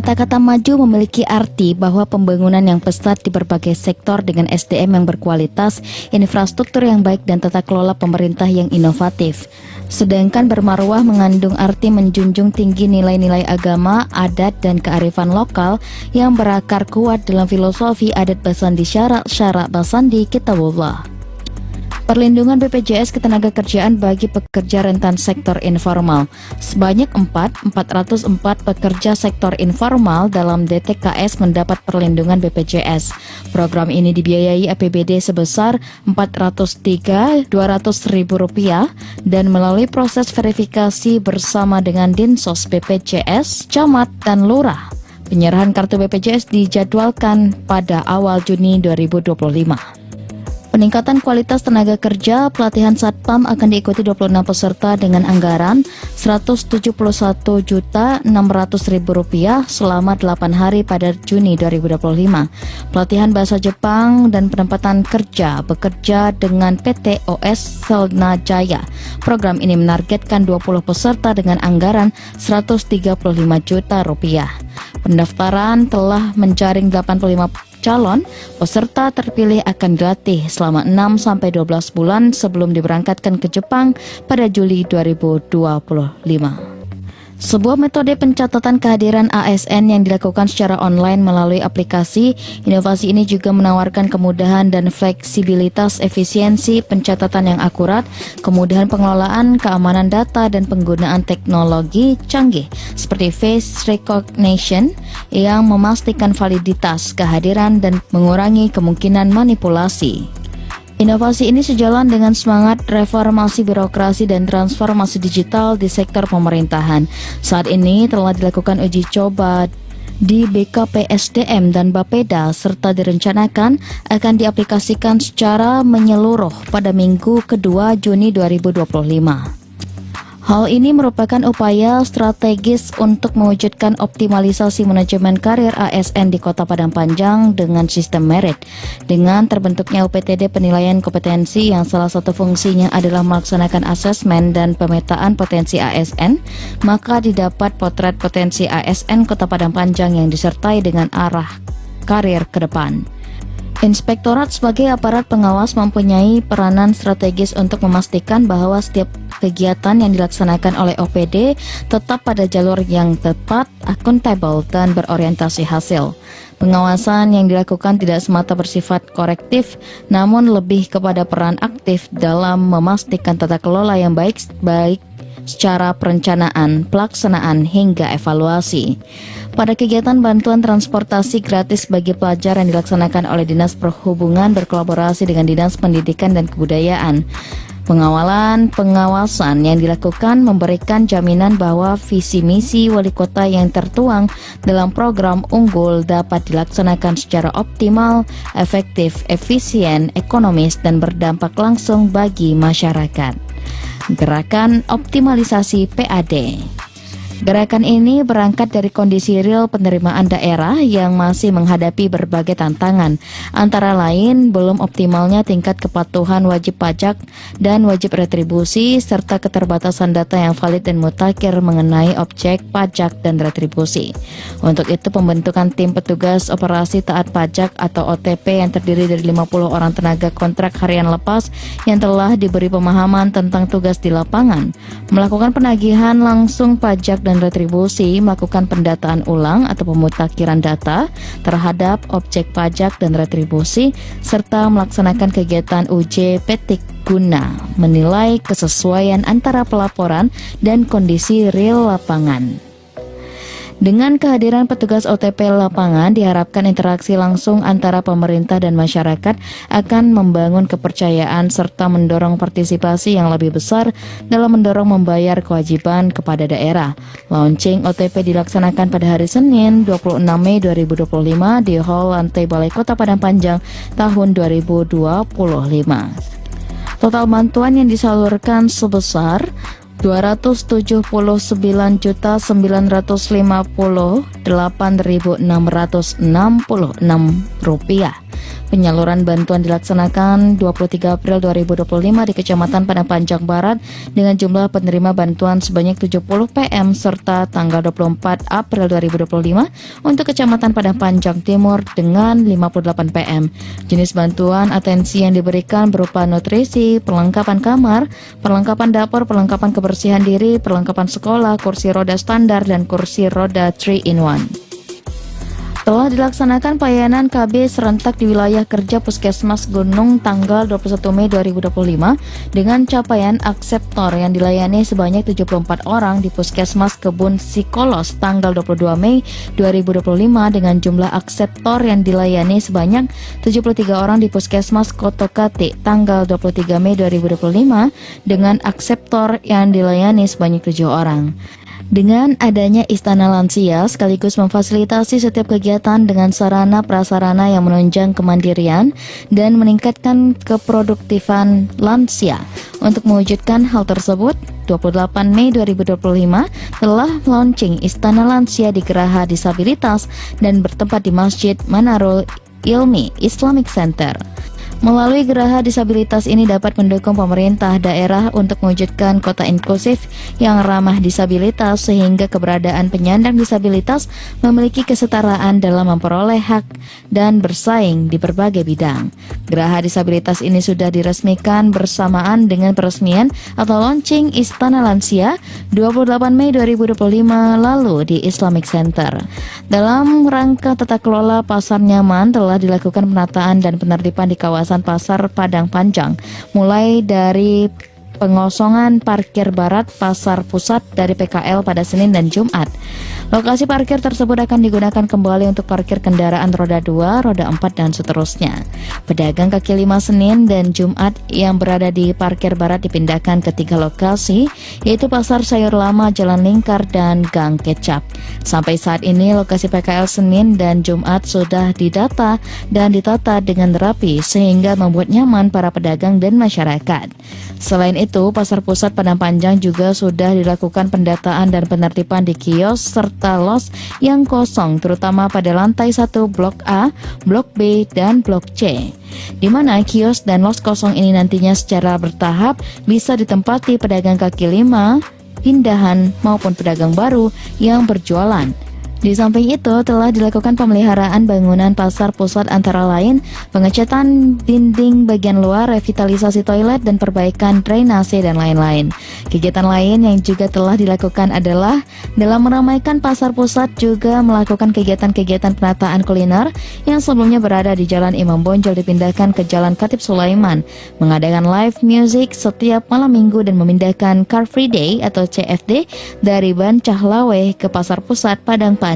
Kata-kata maju memiliki arti bahwa pembangunan yang pesat di berbagai sektor dengan SDM yang berkualitas, infrastruktur yang baik dan tata kelola pemerintah yang inovatif. Sedangkan bermarwah mengandung arti menjunjung tinggi nilai-nilai agama, adat, dan kearifan lokal yang berakar kuat dalam filosofi adat Basandi syarak Basandi Kitabullah. Perlindungan BPJS Ketenagakerjaan bagi pekerja rentan sektor informal. Sebanyak 404 pekerja sektor informal dalam DTKS mendapat perlindungan BPJS. Program ini dibiayai APBD sebesar Rp403.200.000 dan melalui proses verifikasi bersama dengan Dinsos BPJS, Camat, dan Lurah. Penyerahan kartu BPJS dijadwalkan pada awal Juni 2025. Peningkatan kualitas tenaga kerja, pelatihan Satpam akan diikuti 26 peserta dengan anggaran Rp171.600.000 selama 8 hari pada Juni 2025. Pelatihan bahasa Jepang dan penempatan kerja bekerja dengan PT OS Selna Jaya. Program ini menargetkan 20 peserta dengan anggaran Rp135 juta. Pendaftaran telah menjaring 85 calon peserta terpilih akan dilatih selama 6-12 bulan sebelum diberangkatkan ke Jepang pada Juli 2025. Sebuah metode pencatatan kehadiran ASN yang dilakukan secara online melalui aplikasi. Inovasi ini juga menawarkan kemudahan dan fleksibilitas, efisiensi pencatatan yang akurat, kemudahan pengelolaan, keamanan data, dan penggunaan teknologi canggih seperti face recognition yang memastikan validitas kehadiran dan mengurangi kemungkinan manipulasi. Inovasi ini sejalan dengan semangat reformasi birokrasi dan transformasi digital di sektor pemerintahan. Saat ini telah dilakukan uji coba di BKPSDM dan Bapeda serta direncanakan akan diaplikasikan secara menyeluruh pada minggu kedua Juni 2025. Hal ini merupakan upaya strategis untuk mewujudkan optimalisasi manajemen karir ASN di Kota Padang Panjang dengan sistem merit. Dengan terbentuknya UPTD penilaian kompetensi yang salah satu fungsinya adalah melaksanakan asesmen dan pemetaan potensi ASN, maka didapat potret potensi ASN Kota Padang Panjang yang disertai dengan arah karir ke depan. Inspektorat sebagai aparat pengawas mempunyai peranan strategis untuk memastikan bahwa setiap kegiatan yang dilaksanakan oleh OPD tetap pada jalur yang tepat, akuntabel, dan berorientasi hasil. Pengawasan yang dilakukan tidak semata bersifat korektif, namun lebih kepada peran aktif dalam memastikan tata kelola yang baik secara perencanaan, pelaksanaan, hingga evaluasi. Pada kegiatan bantuan transportasi gratis bagi pelajar yang dilaksanakan oleh Dinas Perhubungan berkolaborasi dengan Dinas Pendidikan dan Kebudayaan, pengawasan yang dilakukan memberikan jaminan bahwa visi misi wali kota yang tertuang dalam program unggul dapat dilaksanakan secara optimal, efektif, efisien, ekonomis, dan berdampak langsung bagi masyarakat. Gerakan optimalisasi PAD. Gerakan ini berangkat dari kondisi real penerimaan daerah yang masih menghadapi berbagai tantangan, antara lain belum optimalnya tingkat kepatuhan wajib pajak dan wajib retribusi, serta keterbatasan data yang valid dan mutakhir mengenai objek pajak dan retribusi. Untuk itu, pembentukan tim petugas operasi taat pajak atau OTP yang terdiri dari 50 orang tenaga kontrak harian lepas yang telah diberi pemahaman tentang tugas di lapangan, melakukan penagihan langsung pajak dan retribusi, melakukan pendataan ulang atau pemutakhiran data terhadap objek pajak dan retribusi, serta melaksanakan kegiatan UJ petik guna menilai kesesuaian antara pelaporan dan kondisi real lapangan. Dengan kehadiran petugas OTP lapangan, diharapkan interaksi langsung antara pemerintah dan masyarakat akan membangun kepercayaan serta mendorong partisipasi yang lebih besar dalam mendorong membayar kewajiban kepada daerah. Launching OTP dilaksanakan pada hari Senin 26 Mei 2025 di Hall Lantai Balai Kota Padang Panjang tahun 2025. Total bantuan yang disalurkan sebesar Rp279.958.666 Penyaluran bantuan dilaksanakan 23 April 2025 di Kecamatan Padang Panjang Barat dengan jumlah penerima bantuan sebanyak 70 PM serta tanggal 24 April 2025 untuk Kecamatan Padang Panjang Timur dengan 58 PM. Jenis bantuan atensi yang diberikan berupa nutrisi, perlengkapan kamar, perlengkapan dapur, perlengkapan kebersihan diri, perlengkapan sekolah, kursi roda standar, dan kursi roda 3-in-1. Telah dilaksanakan pelayanan KB serentak di wilayah kerja Puskesmas Gunung tanggal 21 Mei 2025 dengan capaian akseptor yang dilayani sebanyak 74 orang di Puskesmas Kebun Sikolos tanggal 22 Mei 2025 dengan jumlah akseptor yang dilayani sebanyak 73 orang di Puskesmas Kotokati tanggal 23 Mei 2025 dengan akseptor yang dilayani sebanyak 7 orang. Dengan adanya Istana Lansia sekaligus memfasilitasi setiap kegiatan dengan sarana prasarana yang menunjang kemandirian dan meningkatkan keproduktifan lansia. Untuk mewujudkan hal tersebut, 28 Mei 2025 telah launching Istana Lansia di Geraha Disabilitas dan bertempat di Masjid Manarul Ilmi Islamic Center. Melalui geraha disabilitas ini dapat mendukung pemerintah daerah untuk mewujudkan kota inklusif yang ramah disabilitas sehingga keberadaan penyandang disabilitas memiliki kesetaraan dalam memperoleh hak dan bersaing di berbagai bidang. Geraha disabilitas ini sudah diresmikan bersamaan dengan peresmian atau launching Istana Lansia 28 Mei 2025 lalu di Islamic Center. Dalam rangka tata kelola pasar nyaman telah dilakukan penataan dan penertiban di kawasan Pasar Padang Panjang, mulai dari pengosongan parkir barat Pasar Pusat dari PKL pada Senin dan Jumat. Lokasi parkir tersebut akan digunakan kembali untuk parkir kendaraan roda 2, roda 4, dan seterusnya. Pedagang kaki lima Senin dan Jumat yang berada di parkir barat dipindahkan ke 3 lokasi, yaitu Pasar Sayur Lama, Jalan Lingkar, dan Gang Kecap. Sampai saat ini, lokasi PKL Senin dan Jumat sudah didata dan ditata dengan rapi sehingga membuat nyaman para pedagang dan masyarakat. Selain itu, Pasar Pusat Padang Panjang juga sudah dilakukan pendataan dan penertiban di kios serta los yang kosong, terutama pada lantai 1 Blok A, Blok B, dan Blok C, di mana kios dan los kosong ini nantinya secara bertahap bisa ditempati pedagang kaki lima, pindahan, maupun pedagang baru yang berjualan. Di samping itu, telah dilakukan pemeliharaan bangunan pasar pusat antara lain pengecatan dinding bagian luar, revitalisasi toilet, dan perbaikan drainase dan lain-lain. Kegiatan lain yang juga telah dilakukan adalah dalam meramaikan pasar pusat juga melakukan kegiatan-kegiatan penataan kuliner yang sebelumnya berada di Jalan Imam Bonjol dipindahkan ke Jalan Khatib Sulaiman, mengadakan live music setiap malam minggu dan memindahkan Car Free Day atau CFD dari Ban Cahlawe ke Pasar Pusat Padang Panjang.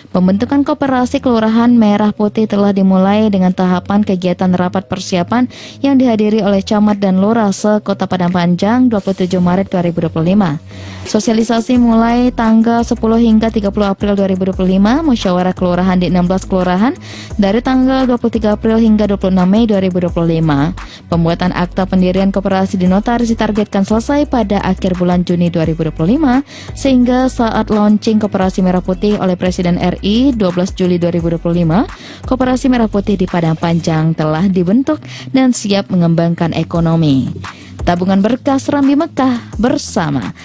Pembentukan koperasi Kelurahan Merah Putih telah dimulai dengan tahapan kegiatan rapat persiapan yang dihadiri oleh Camat dan Lurah se-Kota Padang Panjang 27 Maret 2025. Sosialisasi mulai tanggal 10 hingga 30 April 2025, musyawarah kelurahan di 16 kelurahan dari tanggal 23 April hingga 26 Mei 2025. Pembuatan akta pendirian koperasi di notaris ditargetkan selesai pada akhir bulan Juni 2025 sehingga saat launching Koperasi Merah Putih oleh Presiden RI 12 Juli 2025, Koperasi Merah Putih di Padang Panjang telah dibentuk dan siap mengembangkan ekonomi. Tabungan Berkah Serambi Mekah Bersama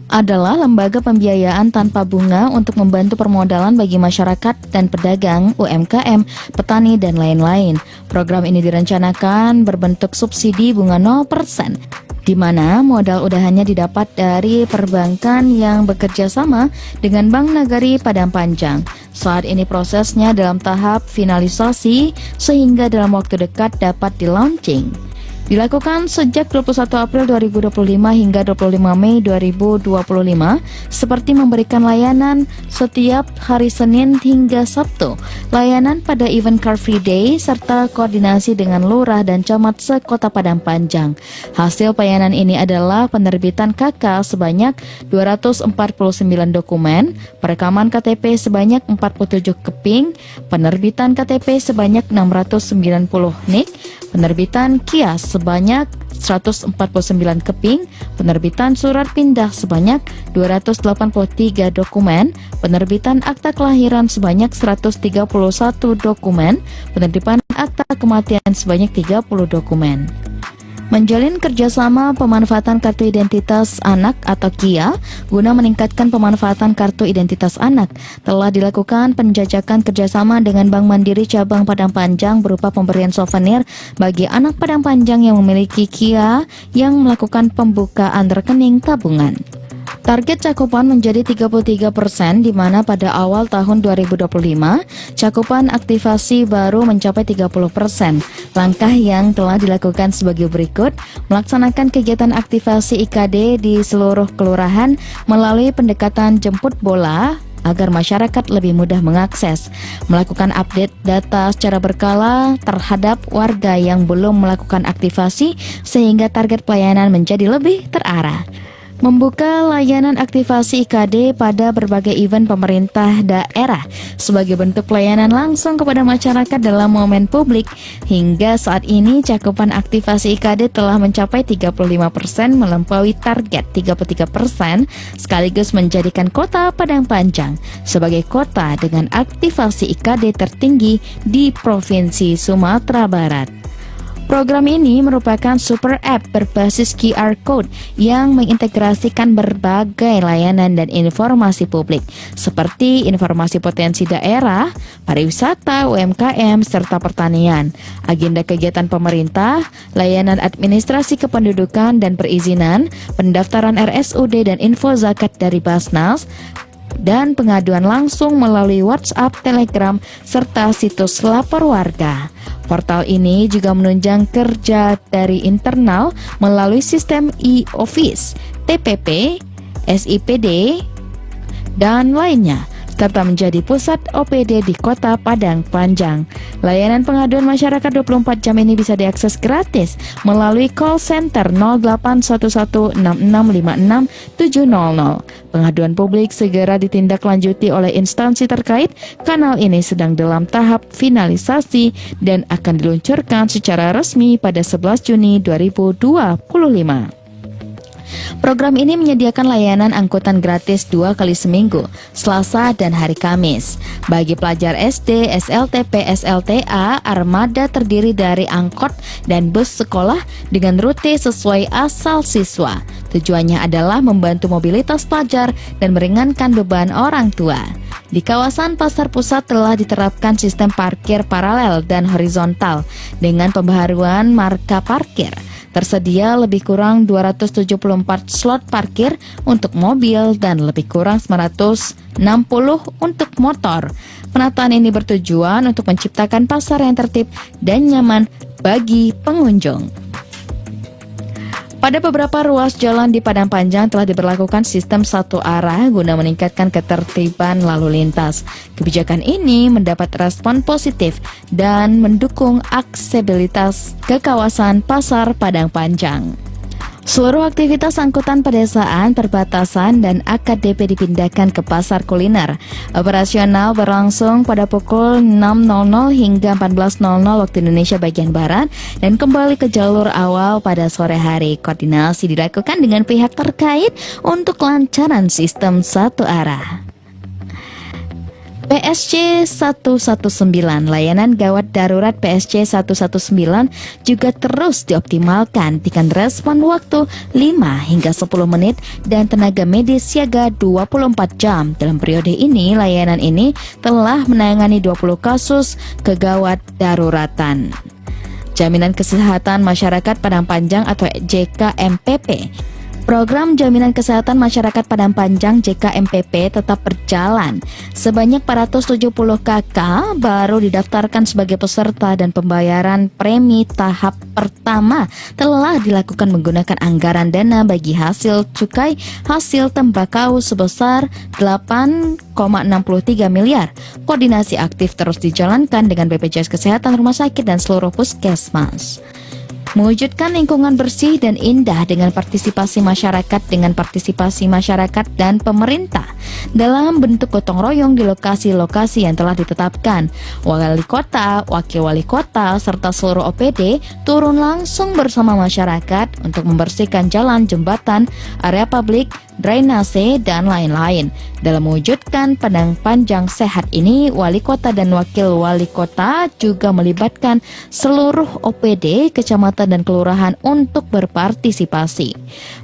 adalah lembaga pembiayaan tanpa bunga untuk membantu permodalan bagi masyarakat dan pedagang, UMKM, petani, dan lain-lain. Program ini direncanakan berbentuk subsidi bunga 0%, di mana modal udahannya didapat dari perbankan yang bekerja sama dengan Bank Nagari Padang Panjang. Saat ini prosesnya dalam tahap finalisasi sehingga dalam waktu dekat dapat di-launching. Dilakukan sejak 21 April 2025 hingga 25 Mei 2025, seperti memberikan layanan setiap hari Senin hingga Sabtu, layanan pada event Car Free Day, serta koordinasi dengan Lurah dan Camat se-Kota Padang Panjang. Hasil pelayanan ini adalah penerbitan KK sebanyak 249 dokumen, perekaman KTP sebanyak 47 keping, penerbitan KTP sebanyak 690 NIK, penerbitan KIAS sebanyak 149 keping, penerbitan surat pindah sebanyak 283 dokumen, penerbitan akta kelahiran sebanyak 131 dokumen, penerbitan akta kematian sebanyak 30 dokumen. Menjalin kerjasama pemanfaatan kartu identitas anak atau KIA guna meningkatkan pemanfaatan kartu identitas anak, telah dilakukan penjajakan kerjasama dengan Bank Mandiri Cabang Padang Panjang berupa pemberian souvenir bagi anak Padang Panjang yang memiliki KIA yang melakukan pembukaan rekening tabungan. Target cakupan menjadi 33%, di mana pada awal tahun 2025, cakupan aktivasi baru mencapai 30%. Langkah yang telah dilakukan sebagai berikut: melaksanakan kegiatan aktivasi IKD di seluruh kelurahan melalui pendekatan jemput bola, agar masyarakat lebih mudah mengakses, melakukan update data secara berkala terhadap warga yang belum melakukan aktivasi sehingga target pelayanan menjadi lebih terarah. Membuka layanan aktivasi IKD pada berbagai event pemerintah daerah sebagai bentuk pelayanan langsung kepada masyarakat dalam momen publik. Hingga saat ini cakupan aktivasi IKD telah mencapai 35%, melampaui target 33%, sekaligus menjadikan Kota Padang Panjang sebagai kota dengan aktivasi IKD tertinggi di Provinsi Sumatera Barat. Program ini merupakan super app berbasis QR Code yang mengintegrasikan berbagai layanan dan informasi publik seperti informasi potensi daerah, pariwisata, UMKM, serta pertanian, agenda kegiatan pemerintah, layanan administrasi kependudukan dan perizinan, pendaftaran RSUD dan info zakat dari Basnas, dan pengaduan langsung melalui WhatsApp, Telegram, serta situs lapor warga. Portal ini juga menunjang kerja dari internal melalui sistem e-office, TPP, SIPD, dan lainnya, serta menjadi pusat OPD di Kota Padang Panjang. Layanan pengaduan masyarakat 24 jam ini bisa diakses gratis melalui call center 08116656 Pengaduan publik segera ditindaklanjuti oleh instansi terkait. Kanal ini sedang dalam tahap finalisasi dan akan diluncurkan secara resmi pada 11 Juni 2025. Program ini menyediakan layanan angkutan gratis 2 kali seminggu, Selasa dan hari Kamis. Bagi pelajar SD, SLTP, SLTA, armada terdiri dari angkot dan bus sekolah dengan rute sesuai asal siswa. Tujuannya adalah membantu mobilitas pelajar dan meringankan beban orang tua. Di kawasan Pasar Pusat telah diterapkan sistem parkir paralel dan horizontal dengan pembaharuan marka parkir. Tersedia lebih kurang 274 slot parkir untuk mobil dan lebih kurang 960 untuk motor. Penataan ini bertujuan untuk menciptakan pasar yang tertib dan nyaman bagi pengunjung. Pada beberapa ruas jalan di Padang Panjang telah diberlakukan sistem satu arah guna meningkatkan ketertiban lalu lintas. Kebijakan ini mendapat respon positif dan mendukung aksesibilitas ke kawasan Pasar Padang Panjang. Seluruh aktivitas angkutan pedesaan, perbatasan, dan AKDP dipindahkan ke pasar kuliner. Operasional berlangsung pada pukul 6.00 hingga 14.00 waktu Indonesia bagian Barat dan kembali ke jalur awal pada sore hari. Koordinasi dilakukan dengan pihak terkait untuk kelancaran sistem satu arah. PSC 119, layanan gawat darurat PSC 119 juga terus dioptimalkan dengan respon waktu 5 hingga 10 menit dan tenaga medis siaga 24 jam. Dalam periode ini, layanan ini telah menangani 20 kasus kegawat daruratan. Jaminan Kesehatan Masyarakat Padang Panjang atau JKMPP. Program Jaminan Kesehatan Masyarakat Padang Panjang JKMPP tetap berjalan. Sebanyak 470 KK baru didaftarkan sebagai peserta dan pembayaran premi tahap pertama telah dilakukan menggunakan anggaran dana bagi hasil cukai hasil tembakau sebesar 8,63 miliar. Koordinasi aktif terus dijalankan dengan BPJS Kesehatan, rumah sakit, dan seluruh puskesmas. Mewujudkan lingkungan bersih dan indah dengan partisipasi masyarakat dan pemerintah dalam bentuk gotong royong di lokasi-lokasi yang telah ditetapkan. Wali kota, wakil wali kota, serta seluruh OPD turun langsung bersama masyarakat untuk membersihkan jalan, jembatan, area publik, drainase, dan lain-lain. Dalam mewujudkan Padang Panjang sehat ini, wali kota dan wakil wali kota juga melibatkan seluruh OPD, kecamatan, dan kelurahan untuk berpartisipasi.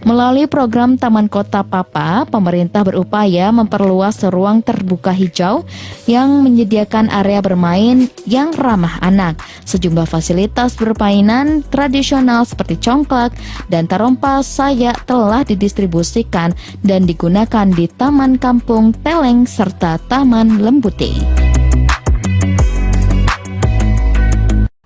Melalui program Taman Kota Papa, pemerintah berupaya memperluas ruang terbuka hijau yang menyediakan area bermain yang ramah anak. Sejumlah fasilitas permainan tradisional seperti congklak dan tarompa saya telah didistribusikan dan digunakan di Taman Kampung Teleng serta Taman Lembute.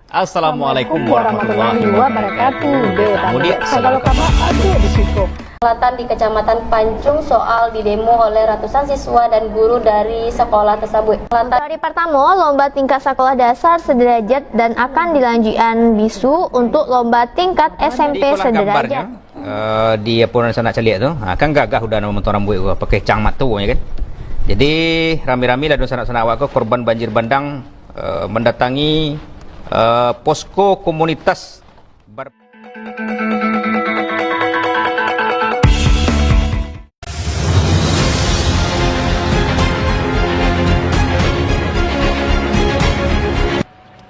Assalamualaikum warahmatullahi wabarakatuh. Kemudian segala kabar ada di situ. Selatan di Kecamatan Pancung soal didemo oleh ratusan siswa dan guru dari sekolah tersebut. Hari pertama lomba tingkat sekolah dasar sederajat dan akan dilanjutkan bisu untuk lomba tingkat SMP sederajat. Di Purna Sanak Celiak tu, kan gagah udah nama orang buat gua pakai cangmat tu ya kan. Jadi rami-rami lah sanak-sanak awak korban banjir bandang mendatangi posko komunitas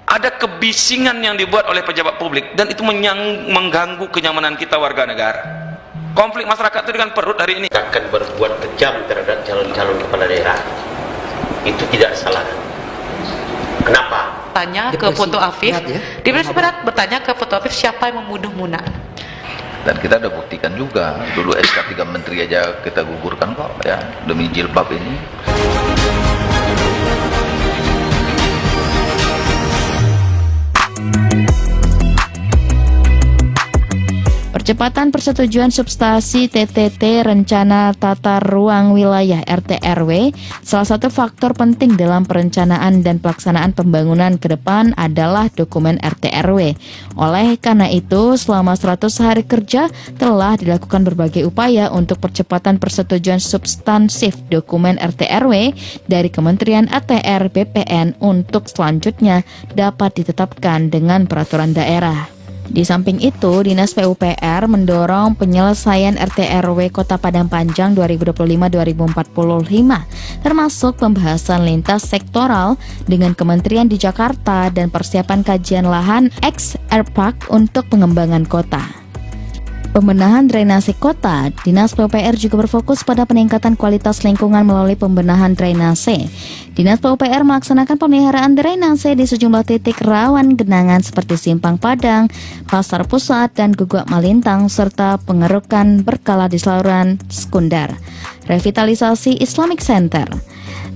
ada kebisingan yang dibuat oleh pejabat publik dan itu mengganggu kenyamanan kita warga negara. Konflik masyarakat itu dengan perut hari ini akan berbuat kejam terhadap calon-calon kepala daerah. Itu tidak salah. Kenapa? Tanya ke foto Afif, di Polisi Barat bertanya ke foto Afif siapa yang membunuh Muna. Dan kita udah buktikan juga, dulu SK 3 Menteri aja kita gugurkan kok ya, demi jilbab ini. Percepatan persetujuan substansi TTT Rencana Tata Ruang Wilayah RT/RW, salah satu faktor penting dalam perencanaan dan pelaksanaan pembangunan ke depan adalah dokumen RT/RW. Oleh karena itu, selama 100 hari kerja telah dilakukan berbagai upaya untuk percepatan persetujuan substansif dokumen RT/RW dari Kementerian ATR BPN untuk selanjutnya dapat ditetapkan dengan peraturan daerah. Di samping itu, Dinas PUPR mendorong penyelesaian RT/RW Kota Padang Panjang 2025-2045, termasuk pembahasan lintas sektoral dengan kementerian di Jakarta dan persiapan kajian lahan ex-Airpark untuk pengembangan kota. Pembenahan drainase kota, Dinas PUPR juga berfokus pada peningkatan kualitas lingkungan melalui pembenahan drainase. Dinas PUPR melaksanakan pemeliharaan drainase di sejumlah titik rawan genangan seperti Simpang Padang, Pasar Pusat, dan Guguk Malintang, serta pengerukan berkala di saluran sekunder. Revitalisasi Islamic Center.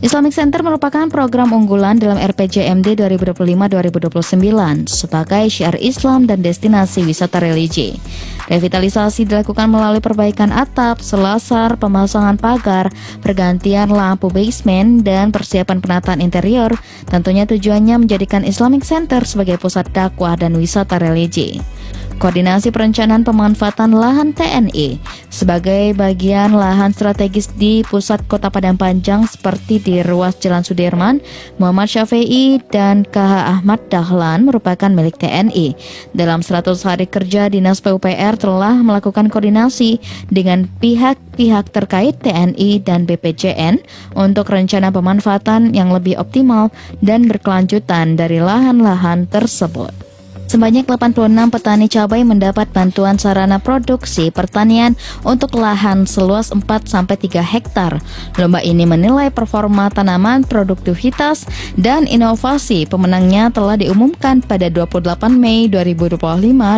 Islamic Center merupakan program unggulan dalam RPJMD 2025-2029 sebagai syiar Islam dan destinasi wisata religi. Revitalisasi dilakukan melalui perbaikan atap, selasar, pemasangan pagar, pergantian lampu basement, dan persiapan penataan interior. Tentunya tujuannya menjadikan Islamic Center sebagai pusat dakwah dan wisata religi. Koordinasi perencanaan pemanfaatan lahan TNI sebagai bagian lahan strategis di pusat Kota Padang Panjang seperti di ruas Jalan Sudirman, Muhammad Syafi'i, dan KH Ahmad Dahlan merupakan milik TNI. Dalam 100 hari kerja, Dinas PUPR telah melakukan koordinasi dengan pihak-pihak terkait TNI dan BPJN untuk rencana pemanfaatan yang lebih optimal dan berkelanjutan dari lahan-lahan tersebut. Sebanyak 86 petani cabai mendapat bantuan sarana produksi pertanian untuk lahan seluas 4-3 hektar. Lomba ini menilai performa tanaman, produktivitas, dan inovasi. Pemenangnya telah diumumkan pada 28 Mei 2025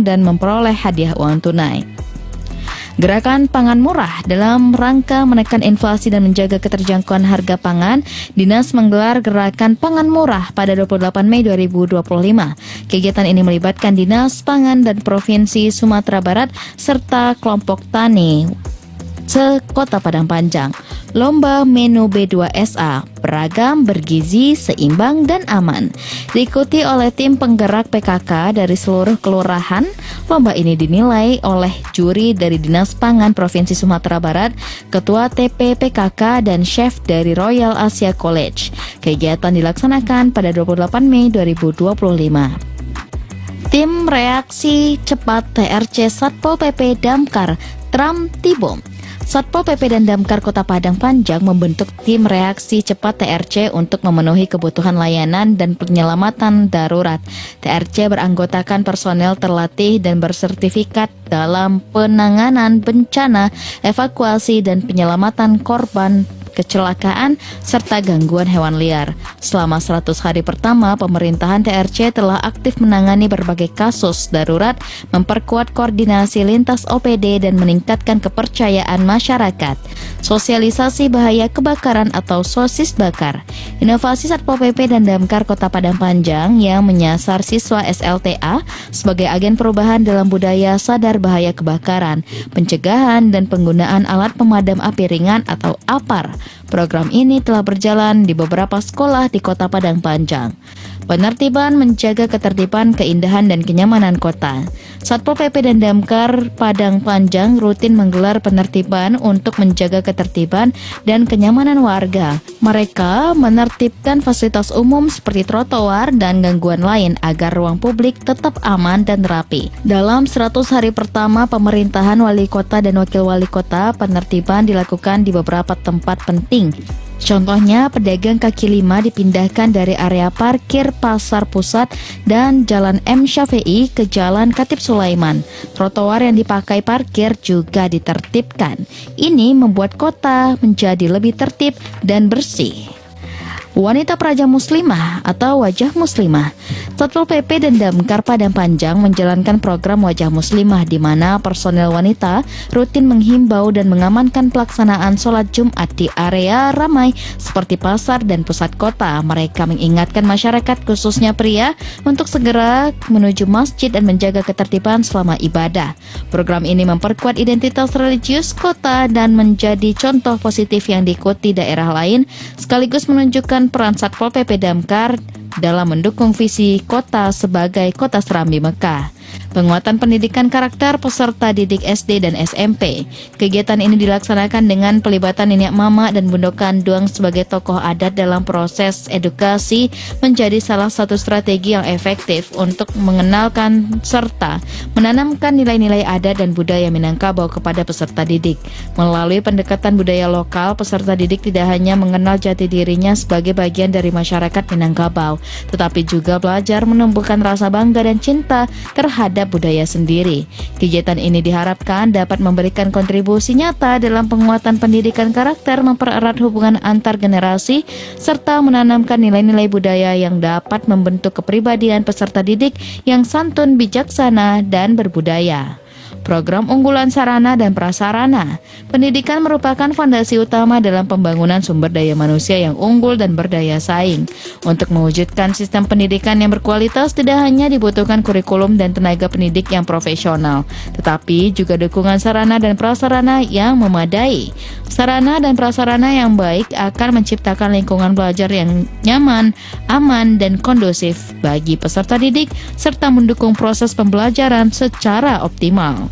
dan memperoleh hadiah uang tunai. Gerakan pangan murah dalam rangka menekan inflasi dan menjaga keterjangkauan harga pangan, Dinas menggelar gerakan pangan murah pada 28 Mei 2025. Kegiatan ini melibatkan Dinas Pangan dan Provinsi Sumatera Barat serta kelompok tani se-Kota Padang Panjang. Lomba menu B2SA, beragam, bergizi, seimbang, dan aman. Diikuti oleh tim penggerak PKK dari seluruh kelurahan. Lomba ini dinilai oleh juri dari Dinas Pangan Provinsi Sumatera Barat, Ketua TP PKK, dan chef dari Royal Asia College. Kegiatan dilaksanakan pada 28 Mei 2025. Tim Reaksi Cepat TRC Satpol PP Damkar Tram Tibom. Satpol PP dan Damkar Kota Padang Panjang membentuk tim reaksi cepat TRC untuk memenuhi kebutuhan layanan dan penyelamatan darurat. TRC beranggotakan personel terlatih dan bersertifikat dalam penanganan bencana, evakuasi dan penyelamatan korban kecelakaan, serta gangguan hewan liar. Selama 100 hari pertama, pemerintahan TRC telah aktif menangani berbagai kasus darurat, memperkuat koordinasi lintas OPD dan meningkatkan kepercayaan masyarakat. Sosialisasi bahaya kebakaran atau sosis bakar. Inovasi Satpol PP dan Damkar Kota Padang Panjang yang menyasar siswa SLTA sebagai agen perubahan dalam budaya sadar bahaya kebakaran, pencegahan dan penggunaan alat pemadam api ringan atau APAR. Program ini telah berjalan di beberapa sekolah di Kota Padang Panjang. Penertiban menjaga ketertiban, keindahan, dan kenyamanan kota. Satpol PP dan Damkar Padang Panjang rutin menggelar penertiban untuk menjaga ketertiban dan kenyamanan warga. Mereka menertibkan fasilitas umum seperti trotoar dan gangguan lain agar ruang publik tetap aman dan rapi. Dalam 100 hari pertama pemerintahan wali kota dan wakil wali kota, penertiban dilakukan di beberapa tempat penting. Contohnya, pedagang kaki lima dipindahkan dari area parkir Pasar Pusat dan Jalan M. Syafi'i ke Jalan Khatib Sulaiman. Trotoar yang dipakai parkir juga ditertibkan. Ini membuat kota menjadi lebih tertib dan bersih. Wanita Praja Muslimah atau Wajah Muslimah. Satpol PP dan Damkar Padang Panjang menjalankan program Wajah Muslimah di mana personel wanita rutin menghimbau dan mengamankan pelaksanaan sholat Jumat di area ramai seperti pasar dan pusat kota. Mereka mengingatkan masyarakat khususnya pria untuk segera menuju masjid dan menjaga ketertiban selama ibadah. Program ini memperkuat identitas religius kota dan menjadi contoh positif yang diikuti daerah lain sekaligus menunjukkan peran Satpol PP Damkar dalam mendukung visi kota sebagai kota serambi Mekah. Penguatan pendidikan karakter peserta didik SD dan SMP. Kegiatan ini dilaksanakan dengan pelibatan nenek mama dan Bunda Kandung sebagai tokoh adat dalam proses edukasi menjadi salah satu strategi yang efektif untuk mengenalkan serta menanamkan nilai-nilai adat dan budaya Minangkabau kepada peserta didik. Melalui pendekatan budaya lokal, peserta didik tidak hanya mengenal jati dirinya sebagai bagian dari masyarakat Minangkabau, tetapi juga belajar menumbuhkan rasa bangga dan cinta terhadap budaya sendiri. Kegiatan ini diharapkan dapat memberikan kontribusi nyata dalam penguatan pendidikan karakter, mempererat hubungan antar generasi, serta menanamkan nilai-nilai budaya yang dapat membentuk kepribadian peserta didik yang santun, bijaksana, dan berbudaya. Program unggulan sarana dan prasarana. Pendidikan merupakan fondasi utama dalam pembangunan sumber daya manusia yang unggul dan berdaya saing. Untuk mewujudkan sistem pendidikan yang berkualitas, tidak hanya dibutuhkan kurikulum dan tenaga pendidik yang profesional, tetapi juga dukungan sarana dan prasarana yang memadai. Sarana dan prasarana yang baik akan menciptakan lingkungan belajar yang nyaman, aman, dan kondusif bagi peserta didik, serta mendukung proses pembelajaran secara optimal.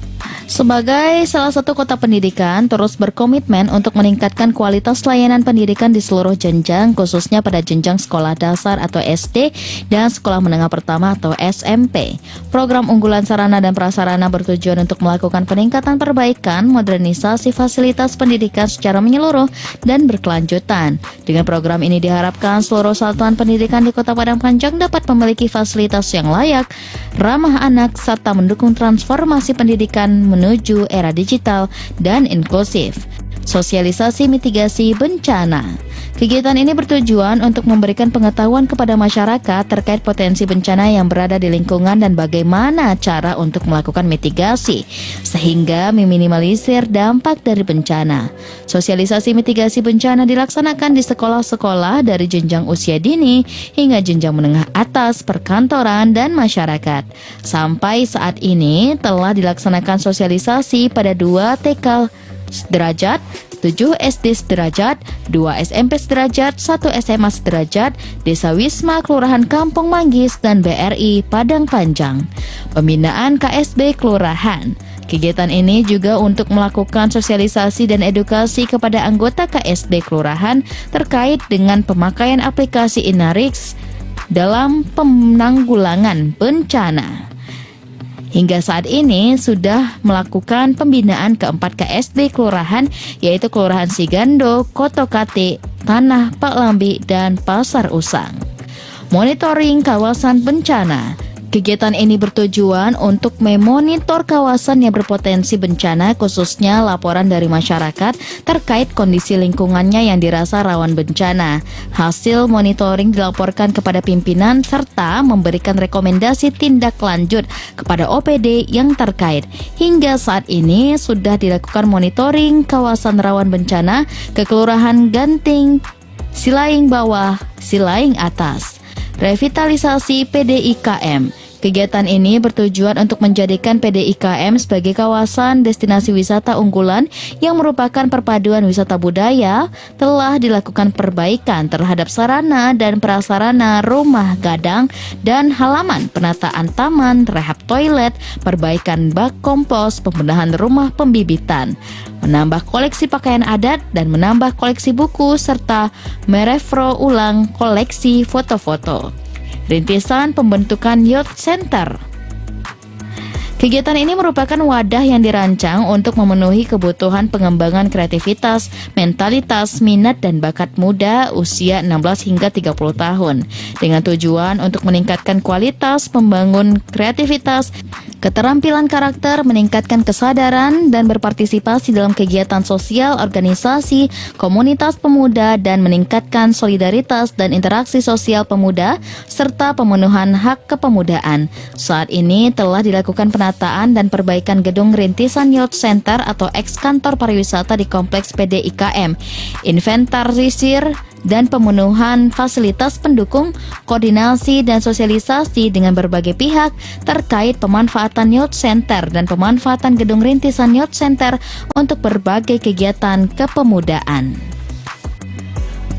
Sebagai salah satu kota pendidikan, terus berkomitmen untuk meningkatkan kualitas layanan pendidikan di seluruh jenjang, khususnya pada jenjang sekolah dasar atau SD dan sekolah menengah pertama atau SMP. Program unggulan sarana dan prasarana bertujuan untuk melakukan peningkatan perbaikan, modernisasi fasilitas pendidikan secara menyeluruh dan berkelanjutan. Dengan program ini diharapkan seluruh satuan pendidikan di Kota Padang Panjang dapat memiliki fasilitas yang layak, ramah anak, serta mendukung transformasi pendidikan menuju era digital dan inklusif. Sosialisasi mitigasi bencana. Kegiatan ini bertujuan untuk memberikan pengetahuan kepada masyarakat terkait potensi bencana yang berada di lingkungan dan bagaimana cara untuk melakukan mitigasi, sehingga meminimalisir dampak dari bencana. Sosialisasi mitigasi bencana dilaksanakan di sekolah-sekolah dari jenjang usia dini hingga jenjang menengah atas, perkantoran, dan masyarakat. Sampai saat ini telah dilaksanakan sosialisasi pada 2 TK derajat 7 SD sederajat, 2 SMP sederajat, 1 SMA sederajat, Desa Wisma Kelurahan Kampung Manggis, dan BRI Padang Panjang. Pembinaan KSB Kelurahan. Kegiatan ini juga untuk melakukan sosialisasi dan edukasi kepada anggota KSB Kelurahan terkait dengan pemakaian aplikasi Inarix dalam penanggulangan bencana. Hingga saat ini sudah melakukan pembinaan keempat KSB Kelurahan, yaitu Kelurahan Sigando, Kotokate, Tanah Pak Lambi, dan Pasar Usang. Monitoring kawasan bencana. Kegiatan ini bertujuan untuk memonitor kawasan yang berpotensi bencana, khususnya laporan dari masyarakat terkait kondisi lingkungannya yang dirasa rawan bencana. Hasil monitoring dilaporkan kepada pimpinan serta memberikan rekomendasi tindak lanjut kepada OPD yang terkait. Hingga saat ini sudah dilakukan monitoring kawasan rawan bencana ke Kelurahan Ganting, Silaing Bawah, Silaing Atas. Revitalisasi PDIKM. Kegiatan ini bertujuan untuk menjadikan PDIKM sebagai kawasan destinasi wisata unggulan yang merupakan perpaduan wisata budaya. Telah dilakukan perbaikan terhadap sarana dan prasarana rumah gadang dan halaman, penataan taman, rehab toilet, perbaikan bak kompos, pembenahan rumah pembibitan, menambah koleksi pakaian adat dan menambah koleksi buku serta merefro ulang koleksi foto-foto. Rintisan pembentukan Youth Center. Kegiatan ini merupakan wadah yang dirancang untuk memenuhi kebutuhan pengembangan kreativitas, mentalitas, minat, dan bakat muda usia 16 hingga 30 tahun dengan tujuan untuk meningkatkan kualitas, membangun kreativitas, keterampilan karakter, meningkatkan kesadaran, dan berpartisipasi dalam kegiatan sosial, organisasi, komunitas pemuda, dan meningkatkan solidaritas dan interaksi sosial pemuda, serta pemenuhan hak kepemudaan. Saat ini telah dilakukan penataan dan perbaikan gedung rintisan Youth Center atau ex-kantor pariwisata di Kompleks PDIKM, inventarisir dan pemenuhan fasilitas pendukung, koordinasi dan sosialisasi dengan berbagai pihak terkait pemanfaatan Youth Center dan pemanfaatan gedung rintisan Youth Center untuk berbagai kegiatan kepemudaan.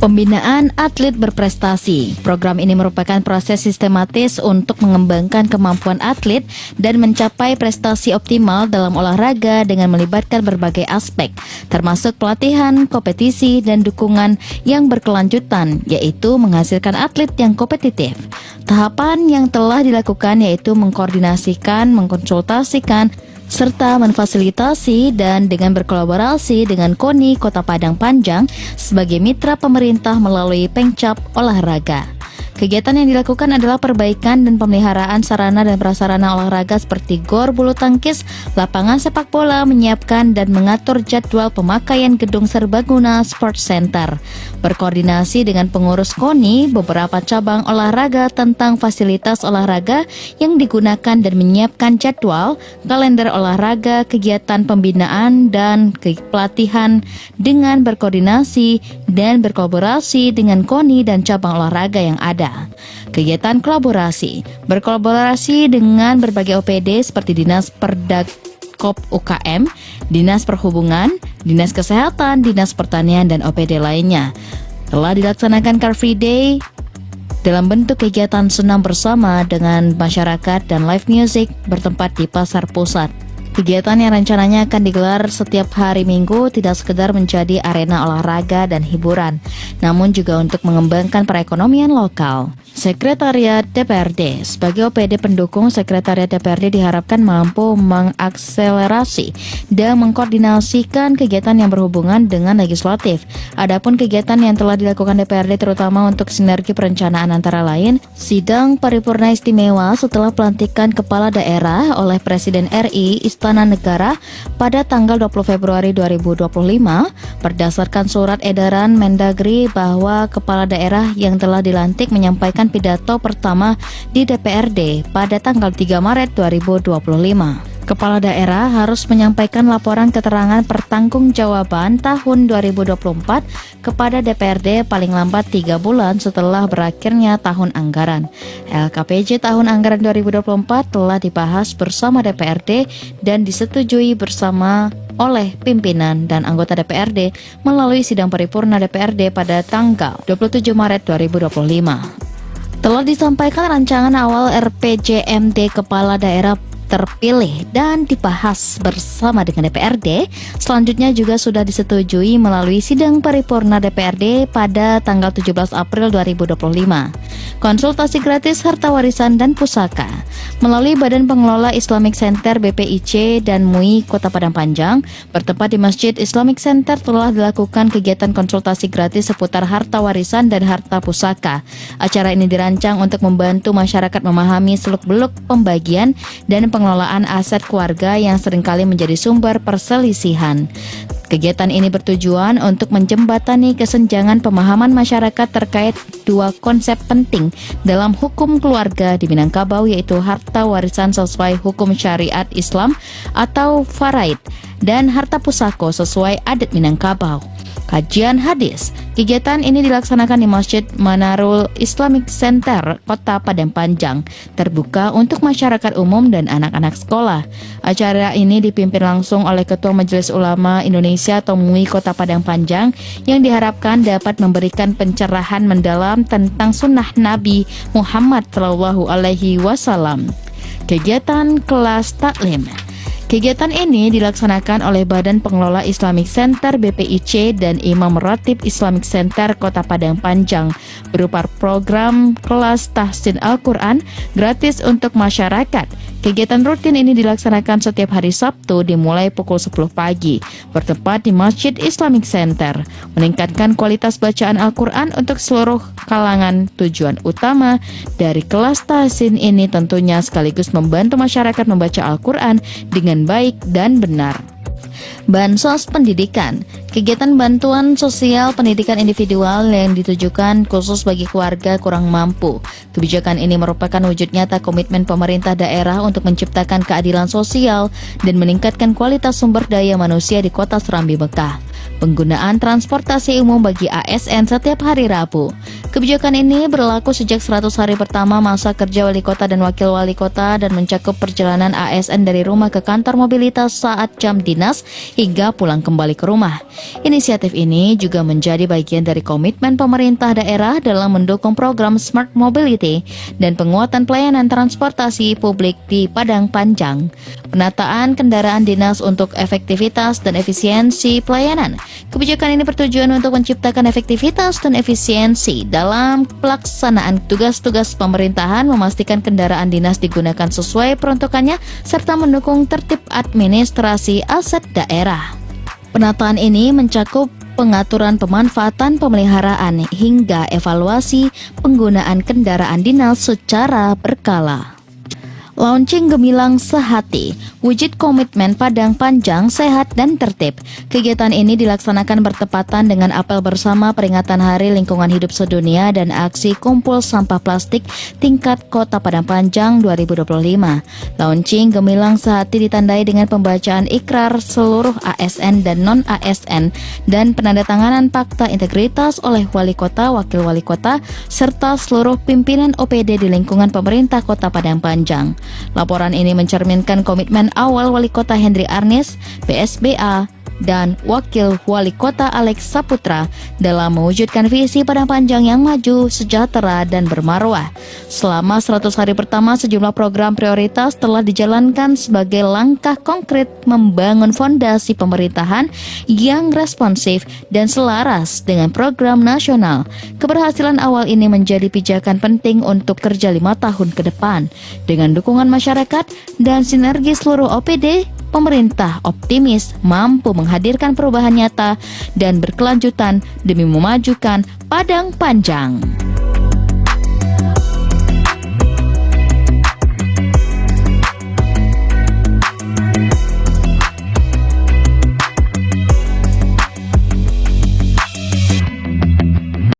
Pembinaan atlet berprestasi. Program ini merupakan proses sistematis untuk mengembangkan kemampuan atlet dan mencapai prestasi optimal dalam olahraga dengan melibatkan berbagai aspek, termasuk pelatihan, kompetisi, dan dukungan yang berkelanjutan, yaitu menghasilkan atlet yang kompetitif. Tahapan yang telah dilakukan yaitu mengkoordinasikan, mengkonsultasikan, serta memfasilitasi dan dengan berkolaborasi dengan KONI Kota Padang Panjang sebagai mitra pemerintah melalui Pengcap Olahraga. Kegiatan yang dilakukan adalah perbaikan dan pemeliharaan sarana dan prasarana olahraga seperti gor bulu tangkis, lapangan sepak bola, menyiapkan dan mengatur jadwal pemakaian gedung serbaguna Sport Center. Berkoordinasi dengan pengurus KONI beberapa cabang olahraga tentang fasilitas olahraga yang digunakan dan menyiapkan jadwal, kalender olahraga, kegiatan pembinaan dan pelatihan dengan berkoordinasi dan berkolaborasi dengan KONI dan cabang olahraga yang ada. Kegiatan kolaborasi, berkolaborasi dengan berbagai OPD seperti Dinas Perdakop UKM, Dinas Perhubungan, Dinas Kesehatan, Dinas Pertanian, dan OPD lainnya. Telah dilaksanakan Car Free Day dalam bentuk kegiatan senam bersama dengan masyarakat dan live music bertempat di Pasar Pusat. Kegiatan yang rencananya akan digelar setiap hari Minggu tidak sekedar menjadi arena olahraga dan hiburan, namun juga untuk mengembangkan perekonomian lokal. Sekretariat DPRD. Sebagai OPD pendukung, Sekretariat DPRD diharapkan mampu mengakselerasi dan mengkoordinasikan kegiatan yang berhubungan dengan legislatif. Adapun kegiatan yang telah dilakukan DPRD terutama untuk sinergi perencanaan antara lain, sidang paripurna istimewa setelah pelantikan kepala daerah oleh Presiden RI Istana Negara pada tanggal 20 Februari 2025 berdasarkan surat edaran Mendagri bahwa kepala daerah yang telah dilantik menyampaikan pidato pertama di DPRD pada tanggal 3 Maret 2025. Kepala daerah harus menyampaikan laporan keterangan pertanggungjawaban tahun 2024 kepada DPRD paling lambat 3 bulan setelah berakhirnya tahun anggaran. LKPJ tahun anggaran 2024 telah dibahas bersama DPRD dan disetujui bersama oleh pimpinan dan anggota DPRD melalui sidang paripurna DPRD pada tanggal 27 Maret 2025. Telah disampaikan rancangan awal RPJMD Kepala Daerah terpilih dan dibahas bersama dengan DPRD. Selanjutnya juga sudah disetujui melalui sidang paripurna DPRD pada tanggal 17 April 2025. Konsultasi gratis harta warisan dan pusaka melalui Badan Pengelola Islamic Center BPIC dan MUI Kota Padang Panjang bertempat di Masjid Islamic Center telah dilakukan kegiatan konsultasi gratis seputar harta warisan dan harta pusaka. Acara ini dirancang untuk membantu masyarakat memahami seluk-beluk pembagian dan pengelolaan aset keluarga yang seringkali menjadi sumber perselisihan. Kegiatan ini bertujuan untuk menjembatani kesenjangan pemahaman masyarakat terkait dua konsep penting dalam hukum keluarga di Minangkabau, yaitu harta warisan sesuai hukum syariat Islam atau faraid dan harta pusako sesuai adat Minangkabau. Kajian hadis. Kegiatan ini dilaksanakan di Masjid Manarul Islamic Center, Kota Padang Panjang, terbuka untuk masyarakat umum dan anak-anak sekolah. Acara ini dipimpin langsung oleh Ketua Majelis Ulama Indonesia atau MUI Kota Padang Panjang yang diharapkan dapat memberikan pencerahan mendalam tentang sunnah Nabi Muhammad SAW. Kegiatan kelas taklim. Kegiatan ini dilaksanakan oleh Badan Pengelola Islamic Center BPIC dan Imam Ratib Islamic Center Kota Padang Panjang berupa program kelas tahsin Al-Quran gratis untuk masyarakat. Kegiatan rutin ini dilaksanakan setiap hari Sabtu dimulai pukul 10 pagi, bertempat di Masjid Islamic Center, meningkatkan kualitas bacaan Al-Quran untuk seluruh kalangan. Tujuan utama dari kelas tahsin ini tentunya sekaligus membantu masyarakat membaca Al-Quran dengan baik dan benar. Bansos pendidikan. Kegiatan bantuan sosial pendidikan individual yang ditujukan khusus bagi keluarga kurang mampu. Kebijakan ini merupakan wujud nyata komitmen pemerintah daerah untuk menciptakan keadilan sosial dan meningkatkan kualitas sumber daya manusia di Kota Serambi Mekah. Penggunaan transportasi umum bagi ASN setiap hari Rabu. Kebijakan ini berlaku sejak 100 hari pertama masa kerja wali kota dan wakil wali kota dan mencakup perjalanan ASN dari rumah ke kantor mobilitas saat jam dinas hingga pulang kembali ke rumah. Inisiatif ini juga menjadi bagian dari komitmen pemerintah daerah dalam mendukung program Smart Mobility dan penguatan pelayanan transportasi publik di Padang Panjang. Penataan kendaraan dinas untuk efektivitas dan efisiensi pelayanan. Kebijakan ini bertujuan untuk menciptakan efektivitas dan efisiensi dalam pelaksanaan tugas-tugas pemerintahan, memastikan kendaraan dinas digunakan sesuai peruntukannya, serta mendukung tertib administrasi aset daerah. Penataan ini mencakup pengaturan pemanfaatan pemeliharaan hingga evaluasi penggunaan kendaraan dinas secara berkala. Launching Gemilang Sehati, wujud komitmen Padang Panjang sehat dan tertib. Kegiatan ini dilaksanakan bertepatan dengan apel bersama peringatan Hari Lingkungan Hidup Sedunia dan aksi kumpul sampah plastik tingkat Kota Padang Panjang 2025. Launching Gemilang Sehati ditandai dengan pembacaan ikrar seluruh ASN dan non-ASN dan penandatanganan fakta integritas oleh wali kota, wakil wali kota, serta seluruh pimpinan OPD di lingkungan pemerintah Kota Padang Panjang. Laporan ini mencerminkan komitmen awal Wali Kota Hendri Arnis, PSBA, dan Wakil Wali Kota Alex Saputra dalam mewujudkan visi Padang Panjang yang maju, sejahtera, dan bermarwah. Selama 100 hari pertama, sejumlah program prioritas telah dijalankan sebagai langkah konkret membangun fondasi pemerintahan yang responsif dan selaras dengan program nasional. Keberhasilan awal ini menjadi pijakan penting untuk kerja 5 tahun ke depan. Dengan dukungan masyarakat dan sinergi seluruh OPD, pemerintah optimis mampu menghadirkan perubahan nyata dan berkelanjutan demi memajukan Padang Panjang.